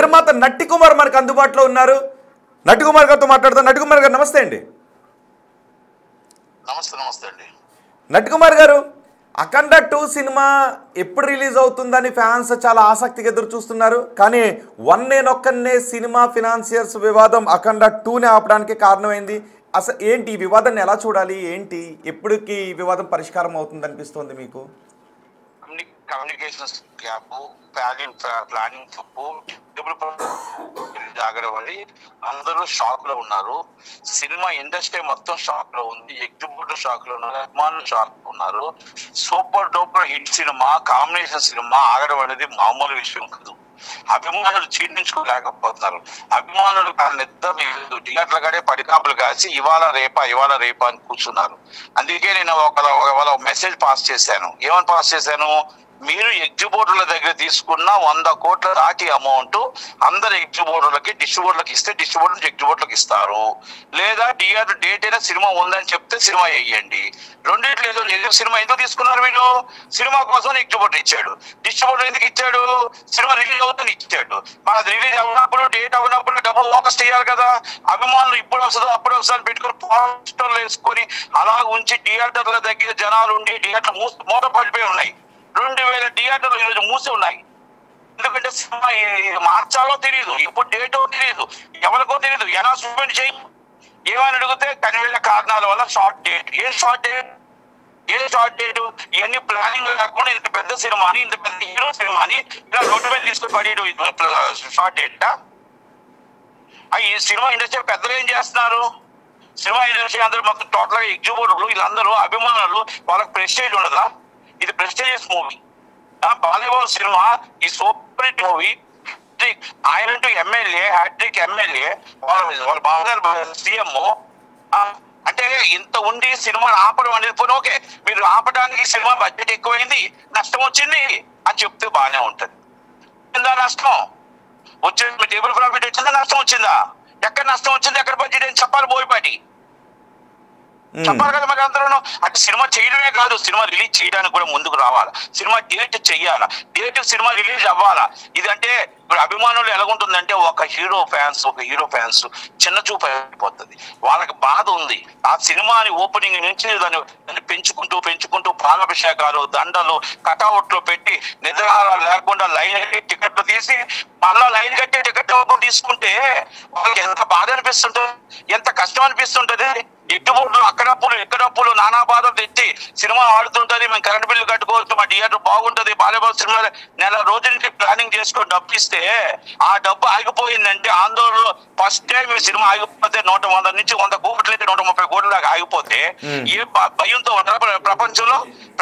నిర్మాత నట్టి కుమార్ మనకు అందుబాటులో ఉన్నారు. నట్టి కుమార్ గారితో మాట్లాడతాం. నట్టి కుమార్ గారు నమస్తే అండి. నమస్తే అండి. నట్టి కుమార్ గారు, అఖండ 2 సినిమా ఎప్పుడు రిలీజ్ అవుతుందని ఫ్యాన్స్ చాలా ఆసక్తిగా ఎదురు చూస్తున్నారు. కానీ వన్ నేనొక్కనే సినిమా ఫినాన్షియర్స్ వివాదం అఖండ 2ని ఆపడానికి కారణమైంది. అసలు ఏంటి ఈ వివాదాన్ని ఎలా చూడాలి, ఏంటి ఎప్పటికి ఈ వివాదం పరిష్కారం అవుతుంది అనిపిస్తుంది మీకు? కమ్యూనికేషన్స్ గ్యాప్, ప్లానింగ్ తప్పు, జాగ్రత్త, అందరూ షాక్ లో ఉన్నారు. సినిమా ఇండస్ట్రీ మొత్తం షాక్ లో ఉంది. ఎగ్జిబ్యూటర్ షాక్ లో ఉన్నారు, అభిమానులు షాక్ లో ఉన్నారు. Super duper hit cinema, combination cinema ఆగడం అనేది మామూలు విషయం కాదు. అభిమానులు చీటించుకోలేకపోతున్నారు. అభిమానులు నిద్ర థియేటర్ల కాడే పడికాపులు కాసి ఇవాళ రేపా అని కూర్చున్నారు. అందుకే నేను ఒక మెసేజ్ పాస్ చేశాను. ఏమని పాస్ చేశాను? మీరు ఎగ్జిబ్యూటర్ల దగ్గర తీసుకున్న 100 కోట్ల దాటి అమౌంట్ అందరు ఎగ్జిబ్యూటర్లకి, డిస్ట్రిబ్యూటర్లకు ఇస్తే డిస్ట్రిబ్యూటర్ ఎగ్జిబ్యూటర్లకు ఇస్తారు. లేదా థియేటర్ డేట్ అయినా సినిమా ఉందని చెప్తే సినిమా వేయండి. రెండింటిలో ఏదో సినిమా ఎందుకు తీసుకున్నారు వీళ్ళు? సినిమా కోసం ఎగ్జిబ్యూటర్ ఇచ్చాడు. డిస్ట్రిబ్యూటర్ ఎందుకు ఇచ్చాడు? సినిమా రిలీజ్ అవుతుంది ఇచ్చాడు. మనది రిలీజ్ అవునప్పుడు, డేట్ అవునప్పుడు డబ్బు ఫోకస్ చేయాలి కదా. అభిమానులు ఇప్పుడు వస్తుందో అప్పుడు వస్తుందని పెట్టుకుని పోస్టర్లు వేసుకొని అలా ఉంచి థియేటర్ల దగ్గర జనాలు ఉండి థియేటర్ మూత పడిపోయి ఉన్నాయి. 2000 థియేటర్లు ఈరోజు మూసి ఉన్నాయి. ఎందుకంటే సినిమా మార్చాలో తెలియదు, ఇప్పుడు డేటో తెలియదు, ఎవరికో తెలియదు. అనౌన్స్మెంట్ చేయి ఏమని అడిగితే కనివేళ కారణాల వల్ల షార్ట్ డేట్. ఏం షార్ట్ డేట్? ఇవన్నీ ప్లానింగ్ లేకుండా ఇంత పెద్ద సినిమాని, ఇంత పెద్ద హీరో సినిమాని ఇలా రోడ్డు మీద తీసుకొని పడేయడం షార్ట్ డేట్. ఈ సినిమా ఇండస్ట్రీ పెద్దలు ఏం చేస్తున్నారు? సినిమా ఇండస్ట్రీ అందరూ మొత్తం టోటల్ గా ఎగ్జిబ్యూటర్లు వీళ్ళందరూ అభిమానులు, వాళ్ళకి ప్రెస్టేజ్ ఉండదా? ఇది ప్రెస్టీజియస్ మూవీ. బాలీవుడ్ సినిమా ఈ సూపర్ హిట్ మూవీ. ఆయన ఎమ్మెల్యే, హ్యాట్రిక్ ఎమ్మెల్యే, వాళ్ళ బావగారు సీఎం. అంటే ఇంత ఉండి సినిమా ఆపడం అనేది పోనీ ఓకే, మీరు ఆపడానికి సినిమా బడ్జెట్ ఎక్కువైంది, నష్టం వచ్చింది అని చెప్తే బాగానే ఉంటది. నష్టం వచ్చింది, మీ టేబుల్ ప్రాఫిట్ వచ్చిందా? నష్టం వచ్చిందా? ఎక్కడ నష్టం వచ్చింది, ఎక్కడ బడ్జెట్ అని చెప్పాలి. బోయపాటి చెప్పాలి కదా. మరి అందరూ అంటే సినిమా చేయడమే కాదు, సినిమా రిలీజ్ చేయడానికి కూడా ముందుకు రావాలా. సినిమా డేట్ చెయ్యాలా, డేట్ సినిమా రిలీజ్ అవ్వాలా. ఇదంటే ఇప్పుడు అభిమానులు ఎలాగుంటుందంటే ఒక హీరో ఫ్యాన్స్ చిన్న చూపు అయిపోతుంది. వాళ్ళకి బాధ ఉంది. ఆ సినిమాని ఓపెనింగ్ నుంచి దాన్ని పెంచుకుంటూ పాలాభిషేకాలు, దండలు, కటౌట్లు పెట్టి నిద్రాహారాలు లేకుండా లైన్ కట్టి టికెట్లు తీసి మళ్ళా లైన్ కట్టి టికెట్ తీసుకుంటే వాళ్ళకి ఎంత బాధ అనిపిస్తుంటుంది, ఎంత కష్టం అనిపిస్తుంటది. ఎగ్జిబ్యూటర్లు ఎక్కడప్పులు నానా బాధలు తెచ్చి సినిమా ఆడుతుంటది. మేము కరెంట్ బిల్లు కట్టుకోవచ్చు, మా థియేటర్ బాగుంటది, బాలీవుడ్ సినిమా నెల రోజుల నుంచి ప్లానింగ్ చేసుకొని డబ్బు ఇస్తే ఆ డబ్బు ఆగిపోయిందంటే ఆందోళనలో ఫస్ట్ టైం ఈ సినిమా ఆగిపోతే 100 నుంచి 100 కోట్ల నుంచి 130 కోట్ల దాకా ఆగిపోతే ఏ భయంతో ఉంటారా?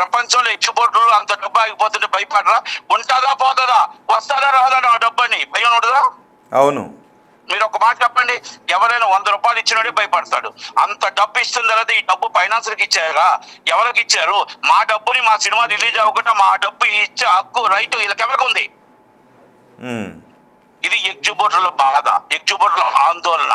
ప్రపంచంలో ఎగ్జిబ్యూటర్లు అంత డబ్బు ఆగిపోతుంటే భయపడరా? ఉంటుందా పోతుందా, వస్తుందా రాదా ఆ డబ్బు అని భయం ఉండదా? అవును. మీరు ఒక మాట చెప్పండి, ఎవరైనా 100 రూపాయలు ఇచ్చినోడే భయపడతాడు. అంత డబ్బు ఇస్తున్న తర్వాత ఈ డబ్బు ఫైనాన్సర్కి ఇచ్చారా? ఎవరికి ఇచ్చారు? మా డబ్బుని మా సినిమా రిలీజ్ అవ్వకుండా మా డబ్బు ఇచ్చే హక్కు, రైట్ వీళ్ళకి ఎవరికి ఉంది? ఇది ఎగ్జిబ్యూటర్ల బాధ, ఎగ్జిబ్యూటర్ల ఆందోళన.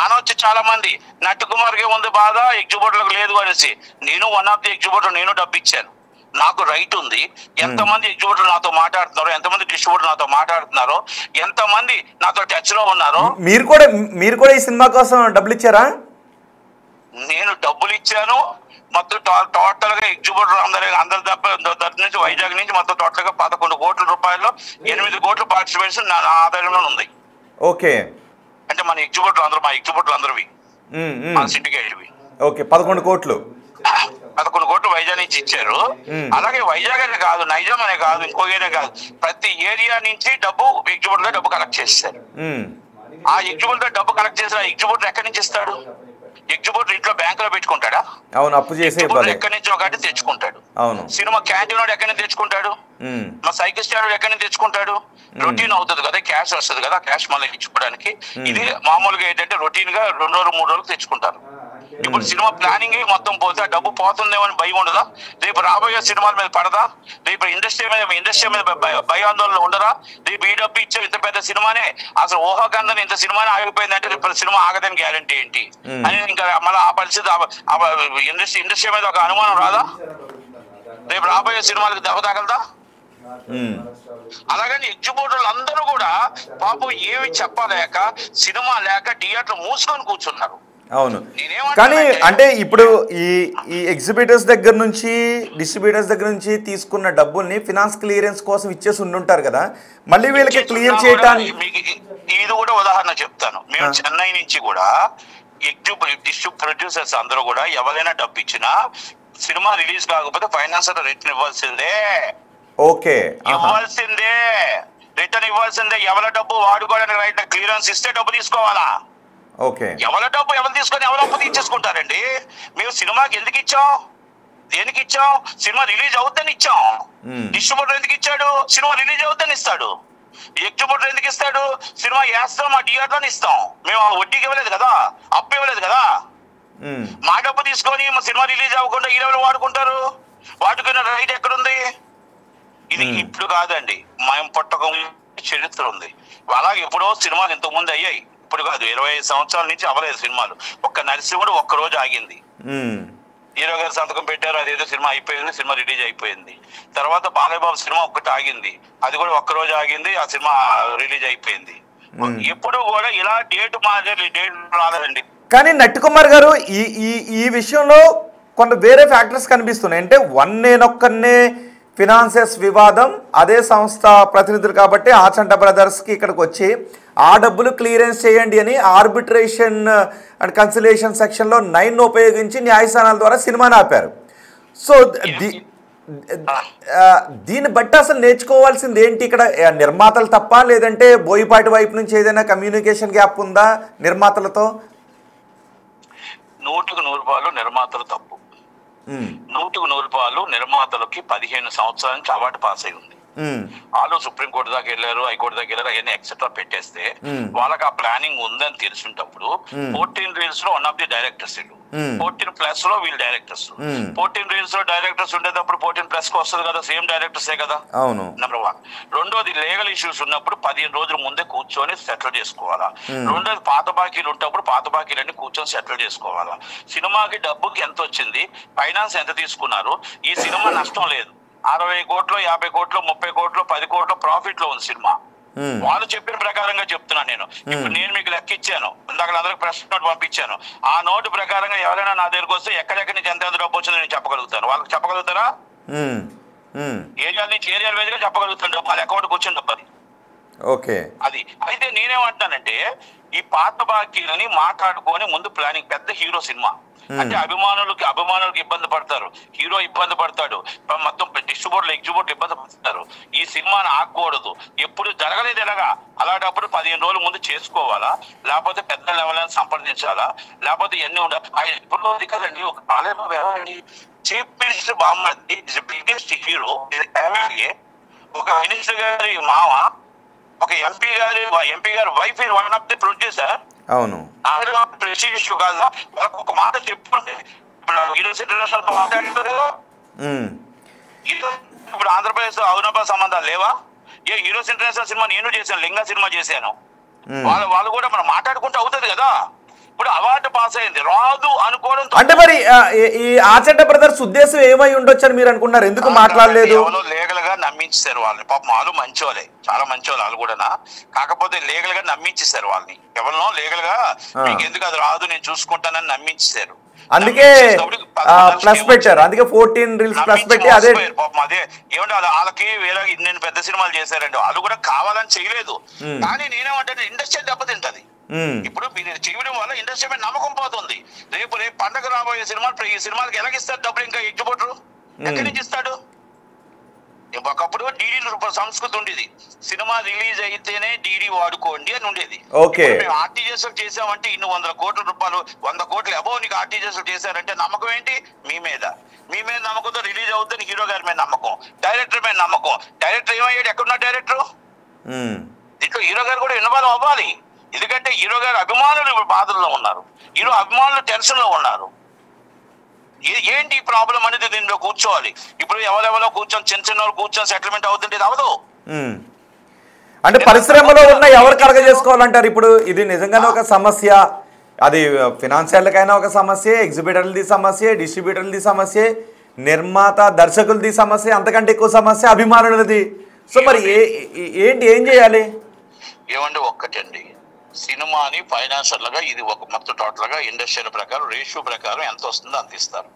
అనొచ్చు చాలా మంది, నట్టి కుమార్కి ఉంది బాధ, ఎగ్జిబ్యూటర్లకు లేదు అనేసి. నేను వన్ ఆఫ్ ది ఎగ్జిబ్యూటర్, నేను డబ్బు ఇచ్చాను, నాకు రైట్ ఉంది. ఎంతమంది ఎగ్జిబ్యూటర్ నాతో మాట్లాడుతున్నారో, ఎంతమంది డిస్ట్రిబ్యూటర్ నాతో మాట్లాడుతున్నారో, ఎంతమంది నాతో టచ్ లో ఉన్నారో. మీరు కూడా ఈ సినిమా కోసం డబ్బులు ఇచ్చారా? నేను డబ్బులు ఇచ్చాను. మొత్తం టోటల్ గా ఎగ్జిబ్యూటర్ అందరి దగ్గర నుంచి వైజాగ్ నుంచి మొత్తం టోటల్ గా 11 కోట్ల రూపాయలు, 8 కోట్ల పార్టిసిపేషన్ నా ఆదాయంలో ఉంది. ఓకే. అంటే మా ఎగ్జిబ్యూటర్లు అందరివి, మా సిండికేట్వి. ఓకే, 11 కోట్లు వైజాగ్ నుంచి ఇచ్చారు. అలాగే వైజాగ్ అనే కాదు, నైజాం అనే కాదు, ఇంకో ఏరియా కాదు, ప్రతి ఏరియా నుంచి ఎగ్జిబ్యూటర్ డబ్బు కలెక్ట్ చేస్తారు. ఆ ఎగ్జిబ్యూటర్ డబ్బు కలెక్ట్ చేసిన ఎగ్జిబ్యూటర్ ఎక్కడి నుంచి ఇస్తాడు? ఎగ్జిబ్యూటర్ ఇంట్లో బ్యాంకులో పెట్టుకుంటాడా? అవును, అప్పు చేసి ఎక్కడి నుంచి ఒకటి తెచ్చుకుంటాడు. అవును. సినిమా క్యాంటీన్ వాడు ఎక్కడి నుంచి తెచ్చుకుంటాడు? మా సైకిల్ స్టాండ్ ఎక్కడి నుంచి తెచ్చుకుంటాడు? రొటీన్ అవుతుంది కదా, క్యాష్ వస్తుంది కదా, క్యాష్ మళ్ళీ ఇచ్చుకోవడానికి. ఇది మామూలుగా ఏంటంటే రొటీన్ గా 2 రోజులు 3 రోజులు తెచ్చుకుంటారు. ఇప్పుడు సినిమా ప్లానింగ్ మొత్తం పోతే ఆ డబ్బు పోతుందేమో అని భయం ఉండదా? రేపు రాబోయే సినిమాల మీద పడదా? రేపు ఇండస్ట్రీ మీద భయాందోళన ఉండదా? రేపు ఈ డబ్బు ఇచ్చే ఇంత పెద్ద సినిమానే అసలు ఊహాకందని ఇంత సినిమానే ఆగిపోయిందంటే రేపు సినిమా ఆగదని గ్యారంటీ ఏంటి అని ఇంకా మళ్ళీ ఆ పరిస్థితి ఇండస్ట్రీ మీద ఒక అనుమానం రాదా? రేపు రాబోయే సినిమాలకు దెబ్బ తగలదా? అలాగని ఎగ్జిబిటర్లు అందరూ కూడా పాపం ఏమి చెప్పలేక సినిమా లేక థియేటర్ మూసుకొని కూర్చున్నారు. అవును, కానీ అంటే ఇప్పుడు ఈ ఎగ్జిబిటర్స్ దగ్గర నుంచి డిస్ట్రిబ్యూటర్స్ దగ్గర నుంచి తీసుకున్న డబ్బుల్ని ఫినాన్స్ క్లియరెన్స్ కోసం ఇచ్చేసి ఉండుంటారు కదా, మళ్ళీ వీళ్ళకి క్లియర్ చేయడానికి ఇది కూడా ఉదాహరణ చెప్తాను. మేము చెన్నై నుంచి కూడా ప్రొడ్యూసర్స్ అందరూ కూడా ఎవరైనా డబ్బు ఇచ్చినా సినిమా రిలీజ్ కాకపోతే ఫైనాన్షియల్ రిటర్న్ ఇవ్వాల్సిందే. ఓకే, ఇవ్వాల్సిందే, రిటర్న్ ఇవ్వాల్సిందే. ఎవరి డబ్బు వాడుకోవడానికి రైట్ క్లియరెన్స్ ఇస్తే డబ్బు తీసుకోవాలా? ఓకే, ఎవరి డబ్బు ఎవరు తీసుకొని ఎవరు అప్పు తీసేసుకుంటారండి? మేము సినిమాకి ఎందుకు ఇచ్చాం, దేనికి ఇచ్చాం? సినిమా రిలీజ్ అవుద్దని ఇచ్చాం. డిస్ట్రిబ్యూటర్ ఎందుకు ఇచ్చాడు? సినిమా రిలీజ్ అవుద్దని ఇస్తాడు. ఎగ్జిబిటర్ ఎందుకు ఇస్తాడు? సినిమా వేస్తాం, మా థియేటర్ని ఇస్తాం. మేము వడ్డీకి ఇవ్వలేదు కదా, అప్పు ఇవ్వలేదు కదా. మా డబ్బు తీసుకొని మా సినిమా రిలీజ్ అవ్వకుండా ఈ లెవెల్ వాడుకుంటారు. వాడుకున్న రైట్ ఎక్కడుంది? ఇది ఇప్పుడు కాదండి, మేము పుట్టక చరిత్ర ఉంది. అలాగే ఎప్పుడో సినిమాలు ఇంతకుముందు అయ్యాయి, ఇప్పుడు కాదు. 25 సంవత్సరాల నుంచి అవ్వలేదు సినిమాలు. ఒక్క నరసింహుడు ఒక్క రోజు ఆగింది, హీరో గారు సంతకం పెట్టారు, అదేదో సినిమా అయిపోయింది, సినిమా రిలీజ్ అయిపోయింది. తర్వాత బాలయ్యబాబు సినిమా ఒక్కటి ఆగింది, అది కూడా ఒక్క రోజు ఆగింది, ఆ సినిమా రిలీజ్ అయిపోయింది. ఎప్పుడు కూడా ఇలా డేట్ రాలేదండి. కానీ నట్టికుమార్ గారు ఈ విషయంలో కొంత వేరే ఫ్యాక్టర్స్ కనిపిస్తున్నాయి. అంటే వన్నేనొక్కనే ఫినాన్సెస్ వివాదం, అదే సంస్థ ప్రతినిధులు కాబట్టి ఆచంట బ్రదర్స్కి ఇక్కడికి వచ్చి ఆ డబ్బులు క్లియరెన్స్ చేయండి అని ఆర్బిట్రేషన్ అండ్ కన్సిలేషన్ సెక్షన్లో 9 ఉపయోగించి న్యాయస్థానాల ద్వారా సినిమాని ఆపారు. సో దీన్ని బట్టి అసలు నేర్చుకోవాల్సింది ఏంటి? ఇక్కడ నిర్మాతలు తప్ప, లేదంటే బోయిపాటి వైపు నుంచి ఏదైనా కమ్యూనికేషన్ గ్యాప్ ఉందా నిర్మాతలతో? 100% నిర్మాతలు తప్పు. 100% నిర్మాతలకి 15 సంవత్సరాల నుంచి అవార్డు పాస్ అయి ఉంది. వాళ్ళు సుప్రీంకోర్టు దాకా వెళ్ళారు, హైకోర్టు దాకా వెళ్ళారు, అవన్నీ ఎక్సెట్రా పెట్టేస్తే వాళ్ళకి ఆ ప్లానింగ్ ఉందని తెలిసినప్పుడు 14 రీల్స్ లో వన్ ఆఫ్ ది డైరెక్టర్స్, 14+ లో వీళ్ళు డైరెక్టర్స్. 14 రీల్స్ లో డైరెక్టర్స్ ఉండేటప్పుడు 14+ కి వస్తుంది కదా, సేమ్ డైరెక్టర్సే కదా. అవును, నెంబర్ 1. రెండోది లీగల్ ఇష్యూస్ ఉన్నప్పుడు 15 రోజుల ముందే కూర్చొని సెటిల్ చేసుకోవాలా. రెండోది పాత బాకీలు ఉంటప్పుడు పాత బాకీలన్నీ కూర్చొని సెటిల్ చేసుకోవాలా. సినిమాకి డబ్బుకి ఎంత వచ్చింది, ఫైనాన్స్ ఎంత తీసుకున్నారు, ఈ సినిమా నష్టం లేదు, 60 కోట్లు, 50 కోట్లు, 30 కోట్లు, 10 కోట్లు ప్రాఫిట్ లో ఉంది సినిమా. వాళ్ళు చెప్పిన ప్రకారంగా చెప్తున్నాను నేను. ఇప్పుడు నేను మీకు లెక్క ఇచ్చాను, ఇందాక అందరికి ప్రశ్న నోట్ పంపించాను. ఆ నోటు ప్రకారంగా ఎవరైనా నా దగ్గరకు వస్తే ఎక్కడెక్కడి నుంచి ఎంత డబ్బు వచ్చిందో నేను చెప్పగలుగుతాను. వాళ్ళకి చెప్పగలుగుతారా? ఏరియాల నుంచి ఏరియాల వేదిగా చెప్పగలుగుతాను డబ్బు, వాళ్ళ అకౌంట్కి వచ్చిన డబ్బు అది. ఓకే, అది అయితే నేనేమంటున్నానంటే ఈ పాత బాకీలని మాట్లాడుకొని ముందు ప్లానింగ్. పెద్ద హీరో సినిమా అంటే అభిమానులకు ఇబ్బంది పడతారు, హీరో ఇబ్బంది పడతాడు, మొత్తం డిస్ట్రిబ్యూటర్లు ఎగ్జిబ్యూటర్లు ఇబ్బంది పడతారు. ఈ సినిమాని ఆగకూడదు, ఎప్పుడు జరగలేదు ఎలాగా. అలాంటప్పుడు 15 రోజుల ముందు చేసుకోవాలా, లేకపోతే పెద్ద లెవెల్ సంప్రదించాలా, లేకపోతే ఇవన్నీ ఉండాలి. ఇప్పుడు కదండి, ఒక బాలయ్యబాబు ఎవరండి? చీఫ్ మినిస్టర్ బామ్మర్ది, బిగ్గెస్ట్ హీరో, ఒక మినిస్టర్ గారి మామ, ఒక ఎంపీ గారి wife is one of the producer. అవును, ప్రెస్టీజియస్ కాదా? వాళ్ళకి ఒక మాట చెప్పుకుంటే ఇప్పుడు యూనివర్సిటీ ఇంటర్నేషనల్ మాట్లాడుతారు. ఇప్పుడు ఆంధ్రప్రదేశ్ అవినాభావ సంబంధాలు లేవా? ఏ యూనివర్సిటీ ఇంటర్నేషనల్ సినిమా నేను చేశాను, లింగా సినిమా చేశాను. వాళ్ళు కూడా మనం మాట్లాడుకుంటూ అవుతుంది కదా. ఇప్పుడు అవార్డు పాస్ అయింది, రాదు అనుకోవడం అంటే మరి ఈ ఆచంట బ్రదర్స్ ఉద్దేశం ఏమై ఉండొచ్చు అని మీరు అనుకున్నారు? ఎందుకు మాట్లాడలేదు? లీగల్ గా నమ్మించారు వాళ్ళని. పాపం వాళ్ళు మంచోళ్ళే, చాలా మంచోళ్ళు వాళ్ళు కూడా. కాకపోతే లీగల్ గా నమ్మించేశారు వాళ్ళని. ఎవరినో లీగల్ గా మీకు ఎందుకు అది రాదు నేను చూసుకుంటానని నమ్మించేశారు. అందుకే ప్లస్ పెట్టారు, అందుకే 14 రీల్స్ ప్లస్ పెట్టి అదే పాపం అదే ఏమంటే వాళ్ళకి వేరే నేను పెద్ద సినిమాలు చేశారండి. వాళ్ళు కూడా కావాలని చేయలేదు. కానీ నేనేమంటే ఇండస్ట్రీ దెబ్బతింటది. ఇప్పుడు మీరు చేయడం వల్ల ఇండస్ట్రీ మీద నమ్మకం పోతుంది. రేపు పండగ రాబోయే సినిమాలు ఈ సినిమాలకి ఎలాగిస్తారు డబ్బులు? ఇంకా ఎగ్జిబిటర్ ఎక్కడి నుంచి ఇస్తాడు? ఒకప్పుడు డీడీ సంస్కృతి ఉండేది, సినిమా రిలీజ్ అయితేనే డీడీ వాడుకోండి అని ఉండేది. మేము ఆర్టీజీఎస్ చేసామంటే ఇన్ని 100 కోట్ల రూపాయలు, 100 కోట్లు అబోవ్ నీకు ఆర్టీజీఎస్ చేశారంటే నమ్మకం ఏంటి? మీ మీద నమ్మకంతో రిలీజ్ అవుతుంది. హీరో గారి మీద నమ్మకం, డైరెక్టర్ మీద నమ్మకం. డైరెక్టర్ ఏమయ్యాడు? ఎక్కడున్నా డైరెక్టర్? దీంట్లో హీరో గారు కూడా ఇన్వాల్వ్ అవ్వాలి. ఎందుకంటే హీరో గారు అభిమానులు బాధల్లో ఉన్నారు, హీరో అభిమానులు టెన్షన్ లో ఉన్నారు. ఏంటి ఈ ప్రాబ్లం అనేది దీనిలో కూర్చోవాలి. ఇప్పుడు ఎవరెవరో కూర్చొని చిన్న వాళ్ళు కూర్చొని సెటిల్మెంట్ అవుతుంటే ఇది అవదు. అంటే పరిశ్రమలో ఉన్న ఎవరు కలగ చేసుకోవాలంటారు? ఇప్పుడు ఇది నిజంగానే ఒక సమస్య, అది ఫినాన్షియల్కైనా ఒక సమస్య, ఎగ్జిబిటర్లది సమస్య, డిస్ట్రిబ్యూటర్లది సమస్య. నిర్మాత దర్శకులది సమస్య, అంతకంటే ఎక్కువ సమస్య అభిమానులది. సో మరి ఏం చేయాలి? ఏమంటే ఒక్కటండి, సినిమాని ఫైనాన్షియల్ గా ఇది ఒక మొత్తం టోటల్ గా ఇండస్ట్రియల్ ప్రకారం రేషియో ప్రకారం ఎంత వస్తుందో అంత ఇస్తారు.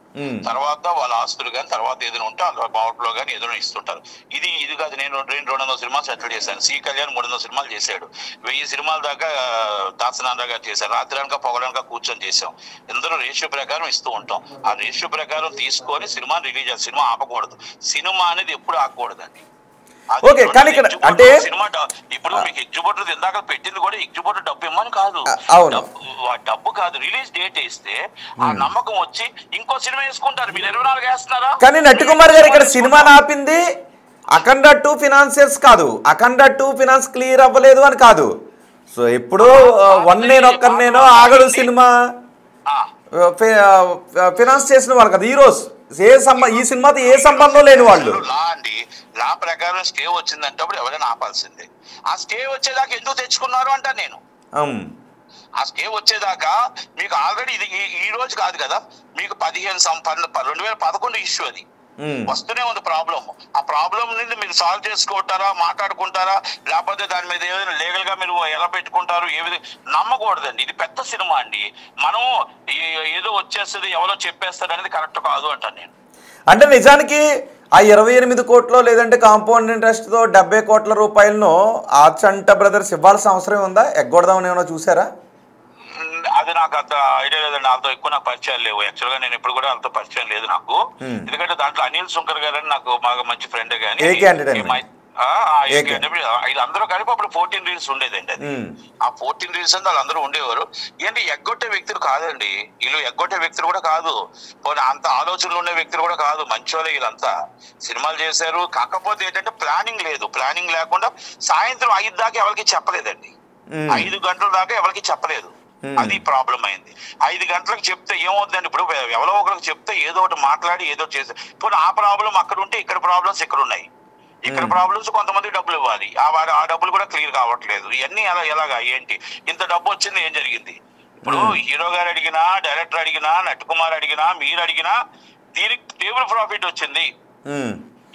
తర్వాత వాళ్ళ ఆస్తులు కానీ తర్వాత ఏదైనా ఉంటే బావుట్లో కానీ ఏదైనా ఇస్తుంటారు. ఇది కాదు, నేను 200 సినిమాలు సెటిల్ చేశాను. సి కళ్యాణ్ 300 సినిమాలు చేశాడు. 1000 సినిమాల దాకా దాసనాంద్ర గారు చేశారు. రాత్రనక పొగలనక కూర్చొని చేసాం. ఇందులో రేషియో ప్రకారం ఇస్తూ ఉంటాం. ఆ రేషియో ప్రకారం తీసుకొని సినిమా రిలీజ్ చేయాలి. సినిమా ఆపకూడదు. సినిమా అనేది ఎప్పుడు ఆగకూడదండి. ఓకే, కానీ ఇక్కడ అంటే సినిమా ఇప్పుడు మీకు ఎగ్జిబిటర్ ఇందాక పెట్టింది కూడా ఎగ్జిబిటర్ డబ్బు ఇమ్మని కాదు, డబ్బు కాదు, రిలీజ్ డేట్ ఇస్తే ఆ నమ్మకం వచ్చి ఇంకో సినిమా వేసుకుంటారు. మీరు 24 వేస్తున్నారా? కానీ నట్టికుమార్ గారు ఇక్కడ సినిమా ఆపింది అఖండ 2 ఫినాన్షియర్స్ కాదు, అఖండ 2 ఫినాన్స్ క్లియర్ అవ్వలేదు అని కాదు. సో ఎప్పుడో వన్ నేనో ఆగడు సినిమా ఫినాన్స్ చేసిన వాళ్ళు కదా హీరోస్. ఈ సినిమాతో ఏ సంబంధం లేని వాళ్ళు. లా ప్రకారం స్టే వచ్చిందంటే అప్పుడు ఎవరైనా ఆపాల్సిందే. ఆ స్టే వచ్చేదాకా ఎందుకు తెచ్చుకున్నారు అంటాను నేను. ఆ స్టే వచ్చేదాకా మీకు ఆల్రెడీ ఇది ఈ రోజు కాదు కదా, మీకు 2011 ఇష్యూ అది వస్తూనే ఉంది ప్రాబ్లం. ఆ ప్రాబ్లం నుండి మీరు సాల్వ్ చేసుకుంటారా, మాట్లాడుకుంటారా, లేకపోతే దాని మీద ఏదైనా లీగల్ గా మీరు ఎలా పెట్టుకుంటారు, ఏ విధంగా నమ్మకూడదండి. ఇది పెద్ద సినిమా అండి. మనం ఏదో వచ్చేస్తుంది ఎవరో చెప్పేస్తారు అనేది కరెక్ట్ కాదు అంటాను నేను. అంటే నిజానికి ఆ 28 కోట్లు లేదంటే కాంపౌండ్ ఇంట్రెస్ట్తో 70 కోట్ల రూపాయలను ఆచంట బ్రదర్స్ ఇవ్వాల్సిన అవసరం ఉందా? ఎగ్గొడదామని ఏమైనా చూసారా? అది నాకు అంత ఐడియా లేదండి. వాళ్ళతో ఎక్కువ నాకు పరిచయాలు లేవు. యాక్చువల్ గా నేను ఎప్పుడు కూడా వాళ్ళతో పరిచయం లేదు నాకు. ఎందుకంటే దాంట్లో అనిల్ శంకర్ గారు అని నాకు బాగా మంచి ఫ్రెండ్. కానీ ఇది అందరూ కలిపి అప్పుడు 14 రీల్స్ ఉండేదండి. అది ఆ 14 రీల్స్ అని వాళ్ళందరూ ఉండేవారు. ఏంటి ఎగ్గొట్టే వ్యక్తులు కాదండి వీళ్ళు, ఎగ్గొట్టే వ్యక్తులు కూడా కాదు, అంత ఆలోచనలు ఉండే వ్యక్తులు కూడా కాదు, మంచోళ్ళే వీళ్ళంతా. సినిమాలు చేశారు, కాకపోతే ఏంటంటే ప్లానింగ్ లేదు. ప్లానింగ్ లేకుండా సాయంత్రం 5 దాకా ఎవరికి చెప్పలేదండి. 5 గంటల దాకా ఎవరికి చెప్పలేదు. అది ప్రాబ్లం అయింది. 5 గంటలకు చెప్తే ఏమవుతుందండి, ఇప్పుడు ఎవరో ఒకరికి చెప్తే ఏదో ఒకటి మాట్లాడి ఏదో చేసి ఇప్పుడు ఆ ప్రాబ్లం అక్కడ ఉంటే ఇక్కడ ప్రాబ్లమ్స్ ఇక్కడ ఉన్నాయి. ఇక్కడ ప్రాబ్లమ్స్ కొంతమంది డబ్బులు ఇవ్వాలి, ఆ డబ్బులు కూడా క్లియర్ కావట్లేదు. ఇవన్నీ ఎలాగా ఏంటి, ఇంత డబ్బు వచ్చింది ఏం జరిగింది? ఇప్పుడు హీరో గారు అడిగినా, డైరెక్టర్ అడిగినా, నటుకుమార్ అడిగినా, మీరు అడిగినా దీనికి టేబుల్ ప్రాఫిట్ వచ్చింది.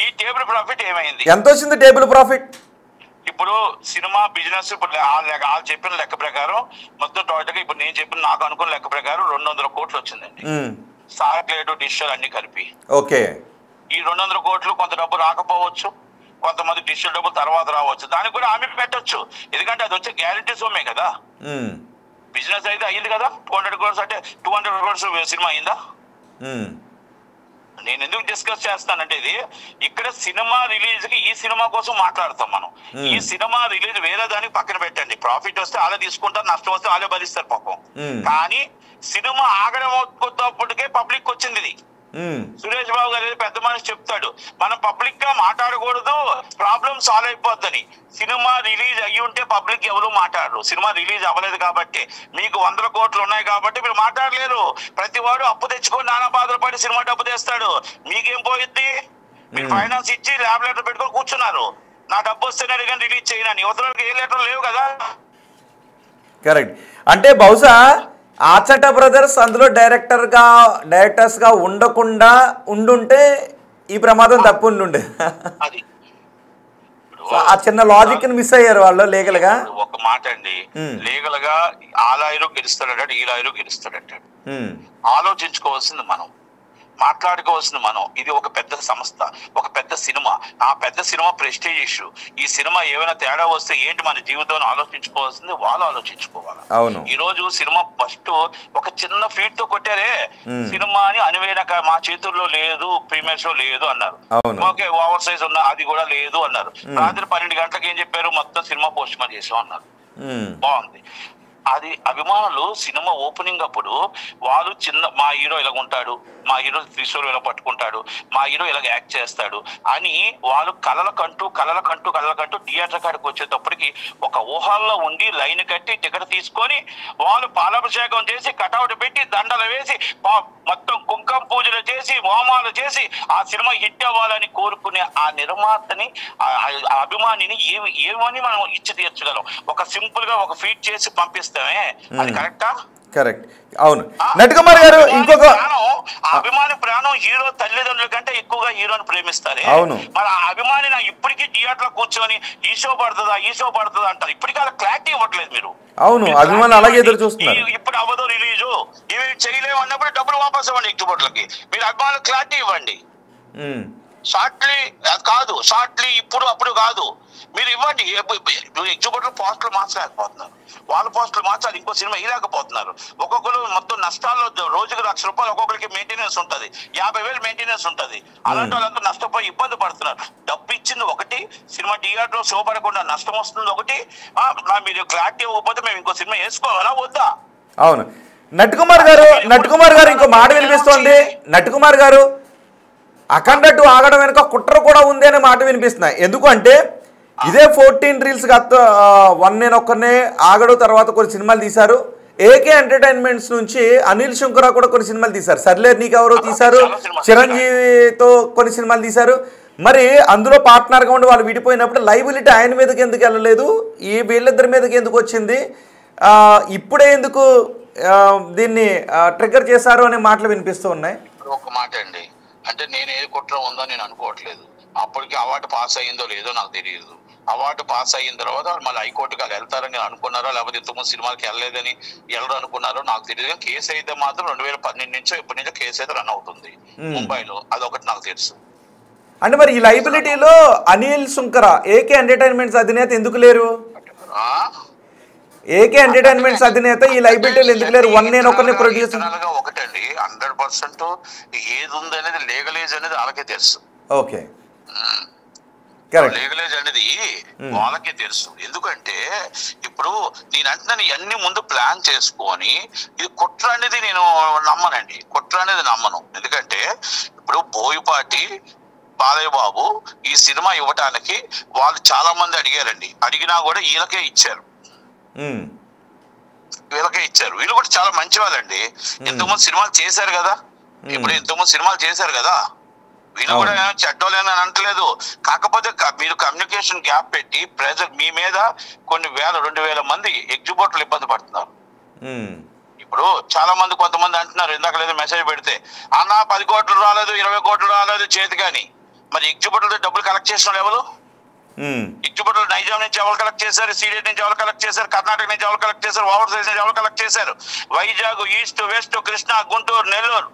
ఈ టేబుల్ ప్రాఫిట్ ఏమైంది? ఎంత వచ్చింది టేబుల్ ప్రాఫిట్? ఇప్పుడు సినిమా బిజినెస్ ఇప్పుడు వాళ్ళు చెప్పిన లెక్క ప్రకారం మొత్తం టోటల్ గా ఇప్పుడు నేను చెప్పిన నాకు అనుకున్న లెక్క ప్రకారం 200 కోట్లు వచ్చిందండి. సాటిలైట్ డిజిటల్ అన్ని కలిపి. ఓకే, ఈ 200 కోట్లు కొంత డబ్బు రాకపోవచ్చు, కొంతమంది డిజిటల్ డబ్బు తర్వాత రావచ్చు. దానికి కూడా హామీ పెట్టొచ్చు, ఎందుకంటే అది వచ్చే గ్యారంటీ సొమ్మే కదా. బిజినెస్ అయితే అయ్యింది కదా. 200 crores అంటే 200 crores సినిమా అయిందా? నేను ఎందుకు డిస్కస్ చేస్తానంటే ఇది ఇక్కడ సినిమా రిలీజ్ కి ఈ సినిమా కోసం మాట్లాడతాం మనం. ఈ సినిమా రిలీజ్ వేరే దానికి పక్కన పెట్టండి. ప్రాఫిట్ వస్తే వాళ్ళే తీసుకుంటారు, నష్టం వస్తే వాళ్ళే భరిస్తారు పాపం. కానీ సినిమా ఆగడం అవుతున్నప్పటికే పబ్లిక్ వచ్చింది ఇది. సురేష్ బాబు గారు పెద్ద మనిషి చెప్తాడు, మనం పబ్లిక్ గా మాట్లాడకూడదు, ప్రాబ్లం సాల్వ్ అయిపోద్దని. సినిమా రిలీజ్ అయ్యి ఉంటే పబ్లిక్ ఎవరు మాట్లాడరు. సినిమా రిలీజ్ అవ్వలేదు కాబట్టి, మీకు 100 కోట్లు ఉన్నాయి కాబట్టి మీరు మాట్లాడలేరు. ప్రతి వాడు అప్పు తెచ్చుకొని నానా బాధలు పడి సినిమా డబ్బు తెస్తాడు. మీకేం పోయిద్ది? మీరు ఫైనాన్స్ ఇచ్చి ల్యాబ్ లెటర్ పెట్టుకొని కూర్చున్నారు. నా డబ్బు వస్తేనే కానీ రిలీజ్ చేయనని. యువతలకు ఏ లెటర్ లేవు కదా. కరెక్ట్. అంటే బహుశా ఆచంట బ్రదర్స్ అందులో డైరెక్టర్స్ గా ఉండకుండా ఉండుంటే ఈ ప్రమాదం తప్పు ఉండుండే. ఆ చిన్న లాజిక్ ని మిస్ అయ్యారు వాళ్ళు లీగల్ గా. ఒక మాట అండి, లీగల్ గా ఆ లాయరు గెలుస్తాడంటాడు, ఈ లాయరు గెలుస్తాడంటాడు. ఆలోచించుకోవాల్సింది మనం, మాట్లాడుకోవాల్సింది మనం. ఇది ఒక పెద్ద సంస్థ, ఒక పెద్ద సినిమా. ఆ పెద్ద సినిమా ప్రెస్టీజ్ ఇష్యూ. ఈ సినిమా ఏమైనా తేడా వస్తే ఏంటి మన జీవితంలో ఆలోచించుకోవాల్సింది వాళ్ళు ఆలోచించుకోవాలి. ఈ రోజు సినిమా ఫస్ట్ ఒక చిన్న ఫీట్ తో కొట్టారే సినిమా అని అనువేనక మా చేతుల్లో లేదు, ప్రీమియర్ షో లేదు అన్నారు. ఓకే, ఓవర్ సైజ్ ఉన్న అది కూడా లేదు అన్నారు. రాత్రి 12 గంటలకు ఏం చెప్పారు, మొత్తం సినిమా పోస్ట్ పోన్ చేసాం అన్నారు. బాగుంది. అది అభిమానులు సినిమా ఓపెనింగ్ అప్పుడు వాళ్ళు మా హీరో ఇలా ఉంటాడు, మా హీరో త్రిశూర్ ఇలా పట్టుకుంటాడు, మా హీరో ఇలాగ యాక్ట్ చేస్తాడు అని వాళ్ళు కలలకంటూ థియేటర్ కాడికి వచ్చేటప్పటికి ఒక ఊహాల్లో ఉండి లైన్ కట్టి టికెట్ తీసుకొని వాళ్ళు పాలాభిషేకం చేసి కటౌట్ పెట్టి దండలు వేసి మొత్తం కుంకుమ పూజలు చేసి హోమాలు చేసి ఆ సినిమా హిట్ అవ్వాలని కోరుకునే ఆ నిర్మాతని, ఆ అభిమానిని ఏమని మనం ఇచ్చి తీర్చగలం? ఒక సింపుల్ గా ఒక ఫీట్ చేసి పంపిస్తామే, అది కరెక్టా? కరెక్ట్, అవును. నటకుమార్ గారు ఇంకొక అభిమాని ప్రాణం హీరో తల్లిదండ్రుల కంటే ఎక్కువగా హీరోని ప్రేమిస్తారు. అవును, మరి ఆ అభిమాని నా ఇప్పటికీ థియేటర్ లో కూర్చొని ఈ షో పడుతుందా అంటారు. ఇప్పటికీ అలా క్లారిటీ ఇవ్వట్లేదు మీరు. అవును, అభిమానులు అలాగే ఎదురు చూస్తున్నారు. ఇప్పుడు అవ్వదు రిలీజు, ఇవి చేయలేము అన్నప్పుడు డబ్బులు వాపస్ ఇవ్వండి ఎగ్జిబిటర్లకి. మీరు అభిమానులు క్లారిటీ ఇవ్వండి. షార్ట్లీ కాదు, షార్ట్లీ ఇప్పుడు అప్పుడు కాదు, మీరు ఇవ్వండి. ఎగ్జిబిటర్ పోస్టులు మార్చలేకపోతున్నారు, వాళ్ళ పోస్టులు మార్చాలి, ఇంకో సినిమా ఇవ్వలేకపోతున్నారు. ఒక్కొక్కరు మొత్తం నష్టాల్లో రోజుకు ₹1,00,000 ఒక్కొక్కరికి మెయింటెనెన్స్ ఉంటుంది, 50,000 మెయింటెనెన్స్ ఉంటుంది. అలాంటి వాళ్ళంతా నష్టపోయి ఇబ్బంది పడుతున్నారు. డబ్బు ఇచ్చింది ఒకటి, సినిమా థియేటర్ షో పడకుండా నష్టం వస్తుంది ఒకటి. మీరు క్లారిటీ ఇవ్వకపోతే మేము ఇంకో సినిమా వేసుకోవాలా వద్దా? అవును. నటకుమార్ గారు ఇంకో మాట వినిపిస్తోంది. నటకుమార్ గారు అఖండ 2 ఆగడం వెనుక కుట్ర కూడా ఉంది అనే మాట వినిపిస్తున్నాయి. ఎందుకంటే ఇదే 14 రీల్స్ గత 1 నేను ఒక్కనే ఆగడు తర్వాత కొన్ని సినిమాలు తీశారు. ఏకే ఎంటర్టైన్మెంట్స్ నుంచి అనిల్ శంకర కూడా కొన్ని సినిమాలు తీశారు. సర్లేరు నీకెవరో తీశారు, చిరంజీవితో కొన్ని సినిమాలు తీశారు. మరి అందులో పార్ట్నర్గా ఉండి వాళ్ళు విడిపోయినప్పుడు లైబిలిటీ ఆయన మీదకి ఎందుకు వెళ్ళలేదు, ఈ వీళ్ళిద్దరి మీదకి ఎందుకు వచ్చింది, ఇప్పుడే ఎందుకు దీన్ని ట్రిగ్గర్ చేశారు అనే మాటలు వినిపిస్తూ ఉన్నాయి. ఒక మాట అండి, అంటే నేను ఏ కుట్ర ఉందో నేను అనుకోవట్లేదు. అప్పటికి అవార్డు పాస్ అయ్యిందో లేదో నాకు తెలియదు. అవార్డు పాస్ అయిన తర్వాత మళ్ళీ హైకోర్టుకి వాళ్ళు వెళ్తారని అనుకున్నారో, లేకపోతే ఇంతకుముందు సినిమాకి వెళ్ళలేదని ఎవరు అనుకున్నారో నాకు తెలియదు. కేసు అయితే మాత్రం 2012 నుంచో ఇప్పటి నుంచో కేసు అయితే రన్ అవుతుంది ముంబైలో, అదొకటి నాకు తెలుసు. అంటే మరి ఈ లైబిలిటీలో అనిల్ శంకర ఏకే ఎంటర్టైన్మెంట్స్ అధినేత ఎందుకు లేరు? ఏకే ఎంటర్టైన్మెంట్స్ అధినేత ఈ లైబిలిటీలు ఎందుకు లేరు? 1 నేను ఒక్కనే ప్రొడ్యూసర్ ఒకటండి, 100% ఏది ఉంది అనేది లీగలైజ్ అనేది వాళ్ళకే తెలుసు. ఓకే, లీగలైజ్ అనేది వాళ్ళకే తెలుసు. ఎందుకంటే ఇప్పుడు నేను అంటున్నాను ఇవన్నీ ముందు ప్లాన్ చేసుకొని, ఇది కుట్ర అనేది నేను నమ్మనండి, కుట్ర అనేది నమ్మను. ఎందుకంటే ఇప్పుడు బోయపాటి బాలయ్య బాబు ఈ సినిమా ఇవ్వటానికి వాళ్ళు చాలా మంది అడిగారండి, అడిగినా కూడా వీళ్ళకే ఇచ్చారు. వీళ్ళు కూడా చాలా మంచి వాళ్ళండి. ఇంతకుముందు సినిమాలు చేశారు కదా, వీళ్ళు కూడా చెడ్డోలేని అనట్లేదు. కాకపోతే మీరు కమ్యూనికేషన్ గ్యాప్ పెట్టి ప్రెజర్ మీ మీద కొన్ని 2,000 మంది ఎగ్జిబిటర్లు ఇబ్బంది పడుతున్నారు. ఇప్పుడు చాలా మంది కొంతమంది అంటున్నారు, ఇందాక లేదు మెసేజ్ పెడితే, అన్న 10 కోట్లు రాలేదు, 20 కోట్లు రాలేదు చేతి, కానీ మరి ఎగ్జిబిటర్లు డబ్బులు కలెక్ట్ చేసిన ఎవరు? ఎగ్జిబిటర్లు నైజాం నుంచి ఎవరు కలెక్ట్ చేశారు, సీడెట్ నుంచి ఎవరు కలెక్ట్ చేశారు, కర్ణాటక నుంచి ఎవరు కలెక్ట్ చేశారు, ఓవర్ సైజ్ నుంచి ఎవరు కలెక్ట్ చేశారు, వైజాగ్, ఈస్ట్, వెస్ట్, కృష్ణా, గుంటూరు, నెల్లూరు,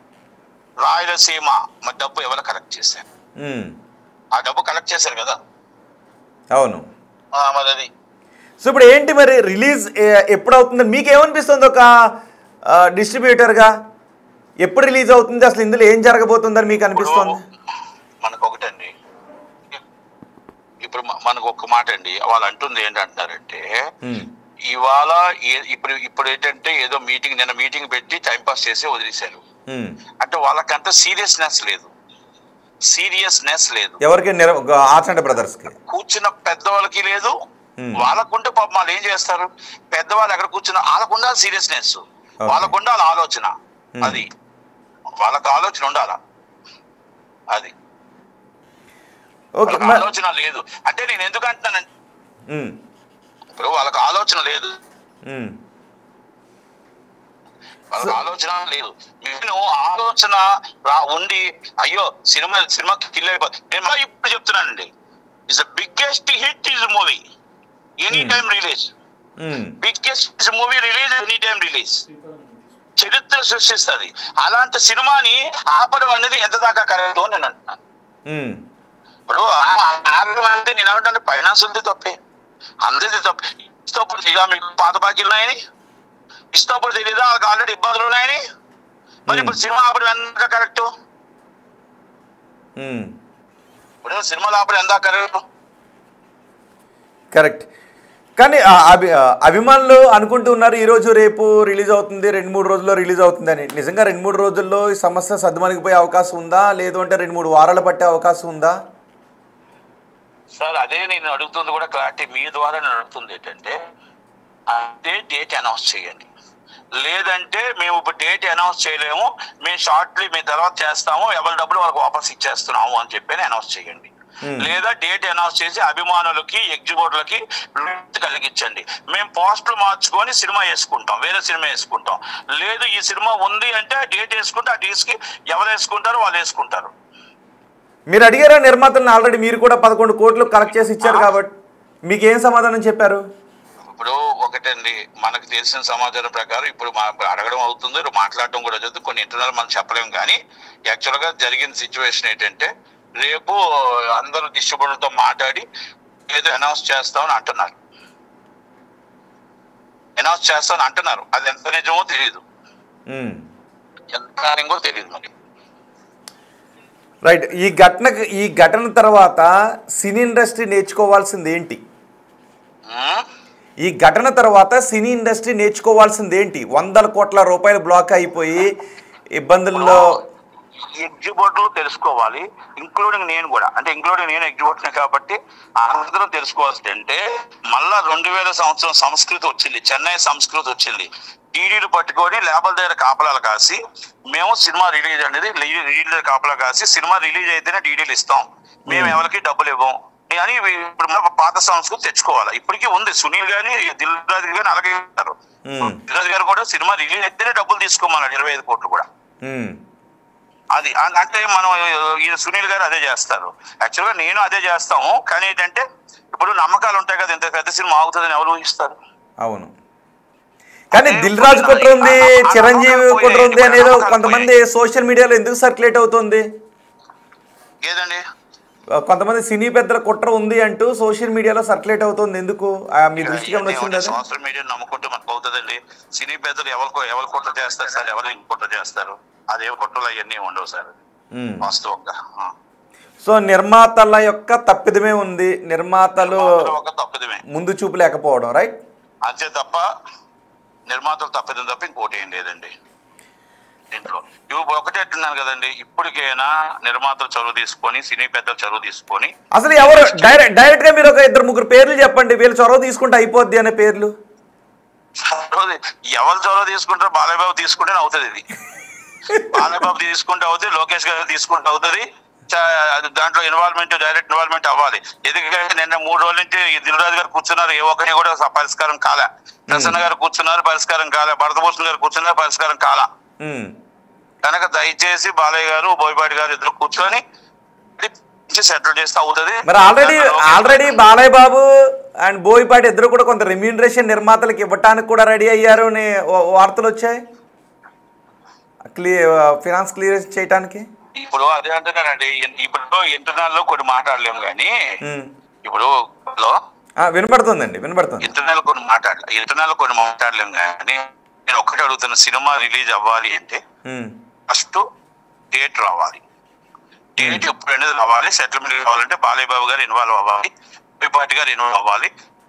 రాయలసీమ, మరి డబ్బు ఎవరు కలెక్ట్ చేశారు? ఆ డబ్బు కలెక్ట్ చేశారు కదా. అవును, మరి అది. సో ఇప్పుడు ఏంటి మరి రిలీజ్ ఎప్పుడు అవుతుంది? మీకు ఏమనిపిస్తుంది ఒక డిస్ట్రిబ్యూటర్గా? ఎప్పుడు రిలీజ్ అవుతుంది, అసలు ఇందులో ఏం జరగబోతుందని మీకు అనిపిస్తుంది? మనకు ఒకటండి, ఇప్పుడు మనకు ఒక మాట అండి, వాళ్ళు అంటుంది ఏంటంటున్నారంటే ఇవాళ ఇప్పుడు ఏంటంటే ఏదో నిన్న మీటింగ్ పెట్టి టైంపాస్ చేసి వదిలేశారు. అంటే వాళ్ళకంత సీరియస్నెస్ లేదు. ఎవరికి? ఆచంట బ్రదర్స్ కి కూర్చున్న పెద్దవాళ్ళకి లేదు, వాళ్ళకుంటే పాపం వాళ్ళు ఏం చేస్తారు, పెద్దవాళ్ళు ఎక్కడ కూర్చున్నా వాళ్ళకుండా సీరియస్నెస్, వాళ్ళకుండా వాళ్ళ ఆలోచన, అది వాళ్ళకి ఆలోచన ఉండాలా, అది ఆలోచన లేదు. అంటే నేను ఎందుకు అంటున్నానంటే ఇప్పుడు వాళ్ళకి ఆలోచన లేదు, వాళ్ళకి ఆలోచన లేదు. నేను ఆలోచన ఉండి అయ్యో సినిమా కిల్ అయిపోతుంది. నేను ఇప్పుడు చెప్తున్నానండి, it's the biggest hit is movie any time release, biggest movie release any time release, చరిత్ర సృష్టిస్తుంది. అలాంటి సినిమాని ఆపడం అనేది ఎంత దాకా కరెక్ట్ అని నేను అంటున్నాను. ఇప్పుడు అంటే నేను ఏమంటే ఫైనాన్స్ ఉంది తప్పే, అందరిది తప్పే. ఇష్టప్పుడు తెలియదా మీకు పాత బాకీలు ఉన్నాయని? ఇష్టప్పుడు తెలియదా వాళ్ళకి ఆల్రెడీ ఇబ్బందులు ఉన్నాయని? మరి ఇప్పుడు సినిమా ఆపడం ఎంత కరెక్ట్? ఇప్పుడు సినిమాలు ఆపడం ఎంత కరెక్ట్? కానీ అభిమానులు అనుకుంటూ ఉన్నారు ఈరోజు రేపు రిలీజ్ అవుతుంది, 2-3 రోజుల్లో రిలీజ్ అవుతుందని. నిజంగా 2-3 రోజుల్లో ఈ సమస్య సద్దుమణిగిపోయే అవకాశం ఉందా, లేదు అంటే 2-3 వారాలు పట్టే అవకాశం ఉందా? సార్ అదే నేను అడుగుతుంది కూడా క్లారిటీ మీ ద్వారా నేను అడుగుతుంది ఏంటంటే, అదే డేట్ అనౌన్స్ చేయండి, లేదంటే మేము ఇప్పుడు డేట్ అనౌన్స్ చేయలేము, మేము షార్ట్లీ మీ తర్వాత చేస్తాము, ఎవరి డబ్బులు వాళ్ళకి వాపస్ ఇచ్చేస్తున్నాము అని చెప్పి అనౌన్స్ చేయండి. లేదా డేట్ అనౌన్స్ చేసి అభిమానులకి ఎగ్జిబిటర్లకి కలిగించండి. మేము పోస్టులు మార్చుకొని సినిమా వేసుకుంటాం, వేరే సినిమా వేసుకుంటాం. లేదు ఈ సినిమా ఉంది అంటే డేట్ వేసుకుంటే ఆ డేట్స్కి ఎవరు వేసుకుంటారో వాళ్ళు వేసుకుంటారు. మీరు అడిగారా నిర్మాతలను? ఆల్రెడీ మీరు కూడా 11 కోట్లు కలెక్ట్ చేసి ఇచ్చారు కాబట్టి మీకు ఏం సమాధానం చెప్పారు? ఇప్పుడు ఒకటండి, మనకు తెలిసిన సమాచారం ప్రకారం ఇప్పుడు అడగడం అవుతుంది, మాట్లాడడం కూడా జరుగుతుంది. కొన్ని ఇంటర్నల్ మనం చెప్పలేము. కానీ యాక్చువల్గా జరిగిన సిచ్యువేషన్ ఏంటంటే రేపు అందరూ డిస్ట్రిబ్యూటర్తో మాట్లాడి ఏదో అనౌన్స్ చేస్తామని అంటున్నారు. అది ఎంత నిజమో తెలియదు, ఎంత నిజమో తెలియదు మరి. రైట్. ఈ ఘటన తర్వాత సినీ ఇండస్ట్రీ నేర్చుకోవాల్సింది ఏంటి? ఈ ఘటన తర్వాత సినీ ఇండస్ట్రీ నేర్చుకోవాల్సింది ఏంటి? 100 కోట్ల రూపాయలు బ్లాక్ అయిపోయి ఇబ్బందుల్లో ఎగ్జిబిటర్లు తెలుసుకోవాలి, ఇంక్లూడింగ్ నేను కూడా. అంటే ఇంక్లూడింగ్ నేను ఎగ్జిబిటర్ కాబట్టి అందరూ తెలుసుకోవాల్సింది అంటే మళ్ళా 2000 సంవత్సరం సంస్కృతి వచ్చింది, చెన్నై సంస్కృతి వచ్చింది. డీడీలు పట్టుకొని లేబల్ దగ్గర కాపలాలు కాసి మేము సినిమా రిలీజ్ అనేది డీడీ దగ్గర కాపలా కాసి సినిమా రిలీజ్ అయితేనే డీడీలు ఇస్తాం, మేము ఎవరికి డబ్బులు ఇవ్వం అని ఇప్పుడు పాత సంస్కృతి తెచ్చుకోవాలి. ఇప్పటికీ ఉంది. సునీల్ గాని దిల్ రాజు గాని అలాగే ఉంటారు. దిల్ రాజు గారు కూడా సినిమా రిలీజ్ అయితేనే డబ్బులు తీసుకోమన్నాడు, 25 కోట్లు కూడా. అది అంటే మనం ఈ సునీల్ గారు అదే చేస్తారు. యాక్చువల్గా నేను అదే చేస్తాము. కానీ ఏంటంటే ఇప్పుడు నమ్మకాలు ఉంటాయి కదా, ఇంత పెద్ద సినిమా ఆగుతుందని ఎవరు ఊహిస్తారు? అవును. కానీ దిల్ రాజు కుట్ర ఉంది, చిరంజీవి కుట్ర ఉంది అనేది కొంతమంది సోషల్ మీడియాలో ఎందుకు సర్క్యులేట్ అవుతుంది? ఏదండి, కొంతమంది సినీ పెద్దల కుట్ర ఉంది అంటూ సోషల్ మీడియాలో సర్క్యులేట్ అవుతుంది, ఎందుకు? మీ దృష్టికి వచ్చింది? సోషల్ మీడియా నమ్ముకుంటే మనకు అవుతుందండి. సినీ పెద్దలు ఎవరు కుట్ర చేస్తారు సార్? ఎవరు కుట్ర చేస్తారు? అదే కుట్రలు అవన్నీ ఉండవు సార్ వాస్తవంగా. సో నిర్మాతల యొక్క తప్పిదమే ఉంది, నిర్మాతలు ముందు చూపు లేకపోవడం, రైట్? అంతే తప్ప నిర్మాతలు తప్పిదం తప్ప ఇంకోటి ఏం లేదండి దీంట్లో. ఇవి ఒకటే అంటున్నాను కదండి, ఇప్పటికైనా నిర్మాతలు చొరవ తీసుకొని, సినీ పెద్దలు చొరవ తీసుకొని. అసలు ఎవరు డైరెక్ట్ గా మీరు ఒక 2-3 పేర్లు చెప్పండి, వీళ్ళు చొరవ తీసుకుంటే అయిపోద్ది అనే పేర్లు. ఎవరు చొరవ తీసుకుంటారో బాలయ్య బాబు తీసుకుంటే అవుతుంది. ఇది బాలయ్య బాబు తీసుకుంటే అవుతుంది, లోకేష్ గారు తీసుకుంటే అవుతుంది. దాంట్లో డైరెక్ట్ ఇన్వాల్వ్మెంట్ అవ్వాలి. ఎందుకంటే నిన్న 3 రోజుల నుంచి దిల్ రాజు గారు కూర్చున్నారు, ఏ ఒక్కటి కూడా పరిష్కారం కాలే. ప్రసన్న గారు కూర్చున్నారు, పరిష్కారం కాలే. భరతభూషణ్ గారు కూర్చున్నారు, పరిష్కారం కాలా. కనుక దయచేసి బాలయ్య గారు, బోయపాటి గారు ఇద్దరు కూర్చొని సెటిల్ చేస్తే అవుతుంది. మరి ఆల్రెడీ బాలయ్య బాబు అండ్ బోయపాటి ఇద్దరు కూడా కొంత రెమ్యూనరేషన్ నిర్మాతలకు ఇవ్వటానికి కూడా రెడీ అయ్యారు అని వార్తలు వచ్చాయి, ఫినాన్స్ క్లియర్ చేయడానికి. ఇప్పుడు అదే అంటున్నానండి, ఇప్పుడు ఇంటర్నల్ లో కొన్ని మాట్లాడలేము కానీ ఇప్పుడు వినపడుతుంది. ఇంటర్నల్ కొన్ని మాట్లాడలేము కానీ నేను ఒక్కటే అడుగుతున్న, సినిమా రిలీజ్ అవ్వాలి అంటే ఫస్ట్ డేట్ రావాలి. డేట్ ఎప్పుడైనా రావాలి. సెటిల్మెంట్ కావాలంటే బాలయ్య బాబు గారు ఇన్వాల్వ్ అవ్వాలి, బోయపాటి గారు ఇన్వాల్వ్ అవ్వాలి.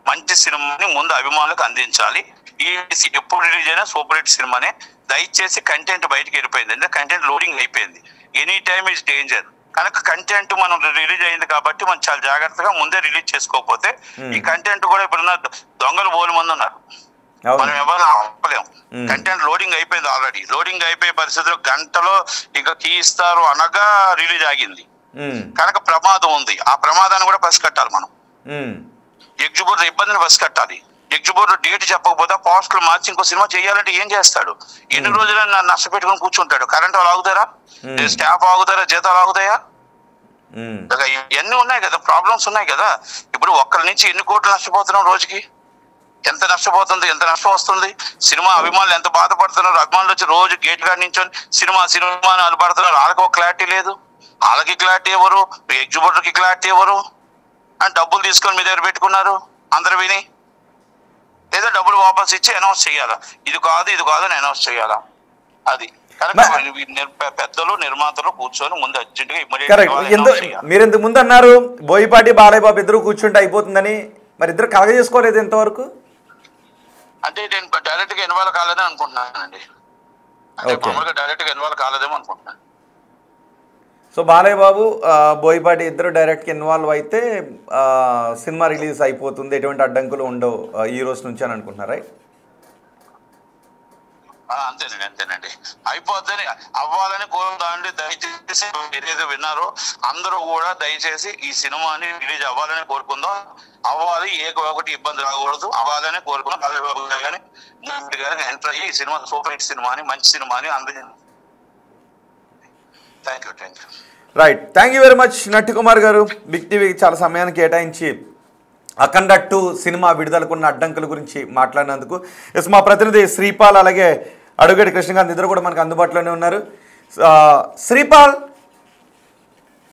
మంచి సినిమాని ముందు అభిమానులకు అందించాలి. ఈ ఎప్పుడు రిలీజ్ అయినా సూపర్ హిట్ సినిమానే. దయచేసి కంటెంట్ బయటకు వెళ్ళిపోయింది, అంటే కంటెంట్ లోడింగ్ అయిపోయింది. Any time is danger. కనుక కంటెంట్ మనం రిలీజ్ అయింది కాబట్టి మనం చాలా జాగ్రత్తగా ముందే రిలీజ్ చేసుకోకపోతే ఈ కంటెంట్ కూడా ఇప్పుడున్న దొంగలు బోలు మంది ఉన్నారు, మనం ఎవరు ఆపలేము. కంటెంట్ లోడింగ్ అయిపోయింది. ఆల్రెడీ లోడింగ్ అయిపోయే పరిస్థితిలో గంటలో ఇక కీ ఇస్తారు అనగా రిలీజ్ ఆగింది. కనుక ప్రమాదం ఉంది. ఆ ప్రమాదాన్ని కూడా పసిగట్టాలి మనం. ఎగ్జిబిటర్ ఇబ్బందిని పసిగట్టాలి. ఎగ్జిబిటర్ డేట్ చెప్పకపోతే పోస్టులు మార్చి ఇంకో సినిమా చేయాలంటే ఏం చేస్తాడు? ఎన్ని రోజులు నష్టపెట్టుకుని కూర్చుంటాడు? కరెంట్ వాళ్ళు ఆగుతారా? స్టాఫ్ ఆగుతారా? జీతాలు ఆగుతాయా? ఇవన్నీ ఉన్నాయి కదా, ప్రాబ్లమ్స్ ఉన్నాయి కదా. ఇప్పుడు ఒక్కరి నుంచి ఎన్ని కోట్లు నష్టపోతున్నాం రోజుకి? ఎంత నష్టపోతుంది, ఎంత నష్టం వస్తుంది? సినిమా అభిమానులు ఎంత బాధపడుతున్నారు? అభిమానులు వచ్చి రోజు గేట్ కాడ నుంచి సినిమా అని అలపడుతున్నారు. వాళ్ళకి ఒక క్లారిటీ లేదు. వాళ్ళకి క్లారిటీ ఎవరు? ఎగ్జిబిటర్కి క్లారిటీ ఎవరు? అని డబ్బులు తీసుకొని మీ దగ్గర పెట్టుకున్నారు అందరు విని. లేదా డబ్బులు వాపస్ ఇచ్చి అనౌన్స్ చేయాలా, ఇది కాదు అని అనౌన్స్ చేయాలా? అది పెద్దలు నిర్మాతలు కూర్చొని ముందు అర్జెంట్ గా ఇమ్మీడియట్. మీరు ఇంతకు ముందు అన్నారు బోయపాటి బాలయ్య బాబు ఇద్దరు కూర్చుంటే అయిపోతుందని, మరి ఇద్దరు కలగ చేసుకోలేదు ఎంతవరకు? అంటే నేను డైరెక్ట్ గా ఇన్వాల్వ్ కాలేదని అనుకుంటున్నానండి. అంటే మామూలుగా డైరెక్ట్ గా ఇన్వాల్వ్ కాలేదేమో అనుకుంటున్నాను. సో బాలయ్య బాబు బోయపాటి ఇద్దరు డైరెక్ట్గా ఇన్వాల్వ్ అయితే సినిమా రిలీజ్ అయిపోతుంది, ఎటువంటి అడ్డంకులు ఉండవు ఈ రోజు నుంచి అని అనుకుంటున్నారా? అంతేనండి అయిపోద్దని అవ్వాలని కోరుతాండి. దయచేసి ఏదైతే విన్నారో అందరూ కూడా దయచేసి ఈ సినిమాని రిలీజ్ అవ్వాలని కోరుకుందాం. అవ్వాలి, ఒకటి ఇబ్బంది రాకూడదు, అవ్వాలని కోరుకుందాం. బాలయ్యబాబు గారిని ఎంటర్ అయ్యి ఈ సినిమా సూపర్ హిట్ సినిమా అని, మంచి సినిమా అని అందరూ. Thank you. Right, thank you very much Natti Kumar garu. Big టీవీకి చాలా సమయాన్ని కేటాయించి అఖండ 2 సినిమా విడుదలకున్న అడ్డంకుల గురించి మాట్లాడినందుకు. ఎస్, మా ప్రతినిధి శ్రీపాల్ అలాగే అడుగేటి కృష్ణకాంత్ ఇద్దరు కూడా మనకు అందుబాటులోనే ఉన్నారు. శ్రీపాల్,